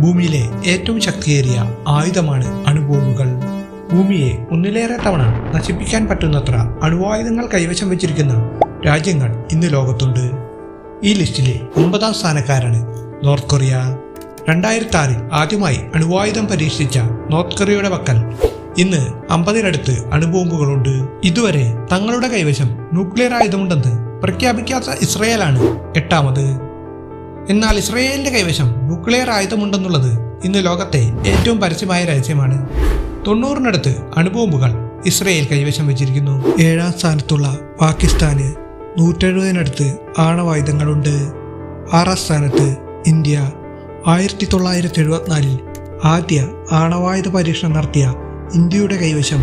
ഭൂമിയിലെ ഏറ്റവും ശക്തിയേറിയ ആയുധമാണ് അണുബോംബുകൾ. ഭൂമിയെ ഒന്നിലേറെ തവണ നശിപ്പിക്കാൻ പറ്റുന്നത്ര അണുവായുധങ്ങൾ കൈവശം വെച്ചിരിക്കുന്ന രാജ്യങ്ങൾ ഇന്ന് ലോകത്തുണ്ട്. ഈ ലിസ്റ്റിലെ 9ാം സ്ഥാനക്കാരാണ് നോർത്ത് കൊറിയ. 2006 ആദ്യമായി അണുവായുധം പരീക്ഷിച്ച നോർത്ത് കൊറിയയുടെ പക്കൽ ഇന്ന് 50-നടുത്ത് അണുബോംബുകളുണ്ട്. ഇതുവരെ തങ്ങളുടെ കൈവശം ന്യൂക്ലിയർ ആയുധമുണ്ടെന്ന് പ്രഖ്യാപിക്കാത്ത ഇസ്രയേലാണ് 8ാമത്. എന്നാൽ ഇസ്രയേലിന്റെ കൈവശം ന്യൂക്ലിയർ ആയുധമുണ്ടെന്നുള്ളത് ഇന്ന് ലോകത്തെ ഏറ്റവും പരസ്യമായ രഹസ്യമാണ്. 90-നടുത്ത് അണുബോംബുകൾ ഇസ്രയേൽ കൈവശം വെച്ചിരിക്കുന്നു. 7ാം സ്ഥാനത്തുള്ള പാകിസ്ഥാന് 170-നടുത്ത് ആണവായുധങ്ങളുണ്ട്. 6ാം സ്ഥാനത്ത് ഇന്ത്യ. 1974 ആദ്യ ആണവായുധ പരീക്ഷണം നടത്തിയ ഇന്ത്യയുടെ കൈവശം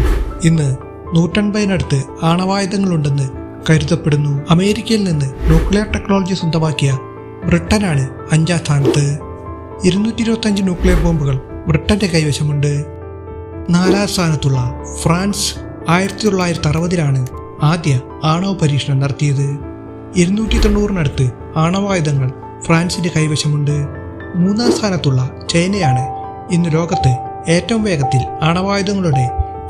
ഇന്ന് 150-നടുത്ത് ആണവായുധങ്ങളുണ്ടെന്ന് കരുതപ്പെടുന്നു. അമേരിക്കയിൽ നിന്ന് ന്യൂക്ലിയർ ടെക്നോളജി സ്വന്തമാക്കിയ ബ്രിട്ടനാണ് 5ാം സ്ഥാനത്ത്. 225 ന്യൂക്ലിയർ ബോംബുകൾ ബ്രിട്ടന്റെ കൈവശമുണ്ട്. 4ാം സ്ഥാനത്തുള്ള ഫ്രാൻസ് 1960-ലാണ് ആദ്യ ആണവ പരീക്ഷണം നടത്തിയത്. 290-നടുത്ത് ആണവായുധങ്ങൾ ഫ്രാൻസിന്റെ കൈവശമുണ്ട്. 3ാം സ്ഥാനത്തുള്ള ചൈനയാണ് ഇന്ന് ലോകത്ത് ഏറ്റവും വേഗത്തിൽ ആണവായുധങ്ങളുടെ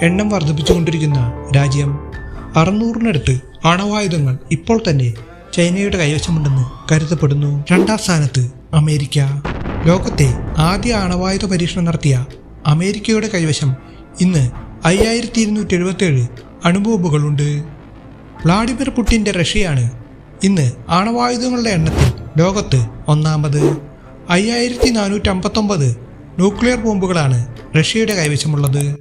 എണ്ണം വർദ്ധിപ്പിച്ചുകൊണ്ടിരിക്കുന്ന രാജ്യം. 600-നടുത്ത് ആണവായുധങ്ങൾ ഇപ്പോൾ തന്നെ ചൈനയുടെ കൈവശമുണ്ടെന്ന് കരുതപ്പെടുന്നു. 2ാം സ്ഥാനത്ത് അമേരിക്ക. ലോകത്തെ ആദ്യ ആണവായുധ പരീക്ഷണം നടത്തിയ അമേരിക്കയുടെ കൈവശം ഇന്ന് 5277 അണുബോംബുകളുണ്ട്. വ്ളാഡിമിർ പുടിന്റെ റഷ്യയാണ് ഇന്ന് ആണവായുധങ്ങളുടെ എണ്ണത്തിൽ ലോകത്ത് 1ാമത്. 5459 ന്യൂക്ലിയർ ബോംബുകളാണ് റഷ്യയുടെ കൈവശമുള്ളത്.